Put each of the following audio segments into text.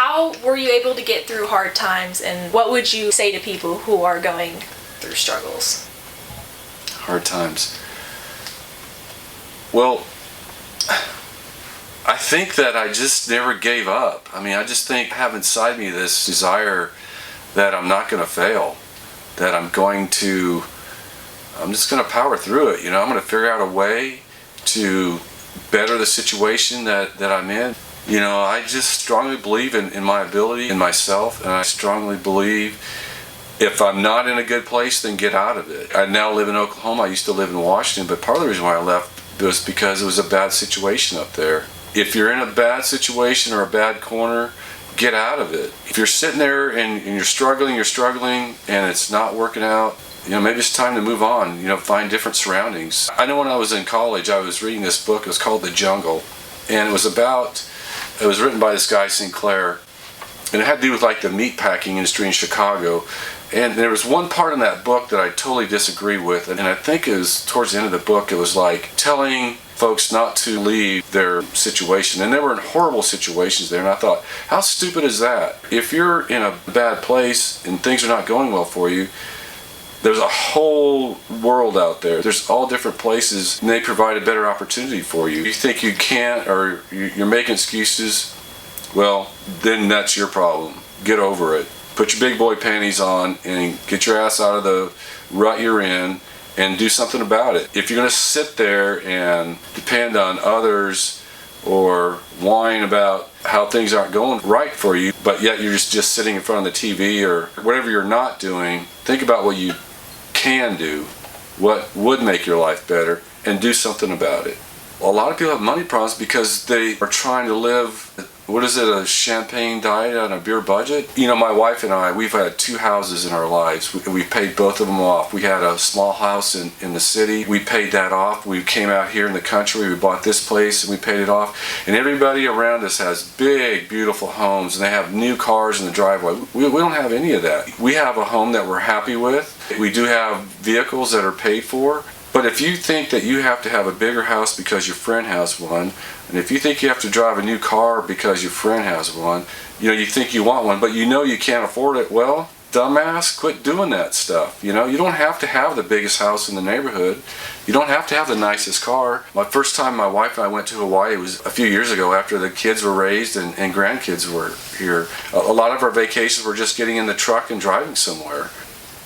How were you able to get through hard times, and what would you say to people who are going through struggles? Hard times. Well, I think that I just never gave up. I mean, I just think I have inside me this desire that I'm not going to fail, that I'm just going to power through it. I'm going to figure out a way to better the situation that I'm in. I just strongly believe in my ability, in myself, and I strongly believe if I'm not in a good place, then get out of it. I now live in Oklahoma. I used to live in Washington, but part of the reason why I left was because it was a bad situation up there. If you're in a bad situation or a bad corner, get out of it. If you're sitting there and you're struggling, and it's not working out, maybe it's time to move on, find different surroundings. I know when I was in college, I was reading this book. It was called The Jungle, and it was written by this guy, Sinclair, and it had to do with like the meat packing industry in Chicago. And there was one part in that book that I totally disagree with, and I think it was towards the end of the book, it was like telling folks not to leave their situation. And they were in horrible situations there, and I thought, how stupid is that? If you're in a bad place and things are not going well for you, there's a whole world out there. There's all different places, and they provide a better opportunity for you. You think you can't, or you're making excuses, well, then that's your problem. Get over it. Put your big boy panties on and get your ass out of the rut you're in and do something about it. If you're going to sit there and depend on others or whine about how things aren't going right for you, but yet you're just sitting in front of the TV or whatever you're not doing, think about what you can do, what would make your life better, and do something about it. A lot of people have money problems because they are trying to live, a champagne diet on a beer budget? My wife and I, we've had 2 houses in our lives. We paid both of them off. We had a small house in the city. We paid that off. We came out here in the country. We bought this place and we paid it off. And everybody around us has big, beautiful homes, and they have new cars in the driveway. We don't have any of that. We have a home that we're happy with. We do have vehicles that are paid for. But if you think that you have to have a bigger house because your friend has one, and if you think you have to drive a new car because your friend has one, you think you want one, but you can't afford it, well, dumbass, quit doing that stuff. You don't have to have the biggest house in the neighborhood. You don't have to have the nicest car. My first time my wife and I went to Hawaii was a few years ago after the kids were raised and grandkids were here. A lot of our vacations were just getting in the truck and driving somewhere.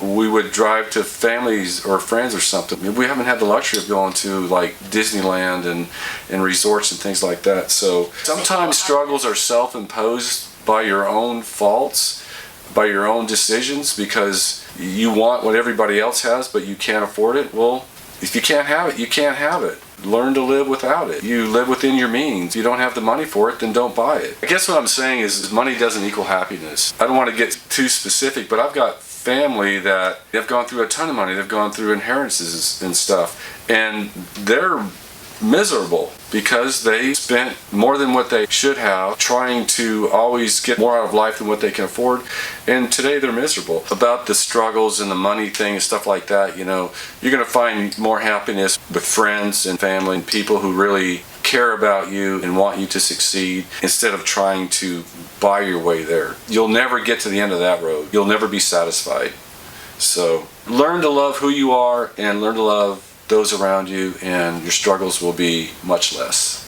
We would drive to families or friends or something. We haven't had the luxury of going to like Disneyland and resorts and things like that. So sometimes struggles are self-imposed by your own faults, by your own decisions, because you want what everybody else has but you can't afford it. Well, if you can't have it, you can't have it. Learn to live without it. You live within your means. If you don't have the money for it, then don't buy it. I guess what I'm saying is money doesn't equal happiness. I don't want to get too specific, but I've got family that they've gone through a ton of money. They've gone through inheritances and stuff, and they're miserable because they spent more than what they should have trying to always get more out of life than what they can afford, and today they're miserable. About the struggles and the money thing and stuff like that, you're going to find more happiness with friends and family and people who really care about you and want you to succeed instead of trying to buy your way there. You'll never get to the end of that road. You'll never be satisfied. So learn to love who you are and learn to love those around you, and your struggles will be much less.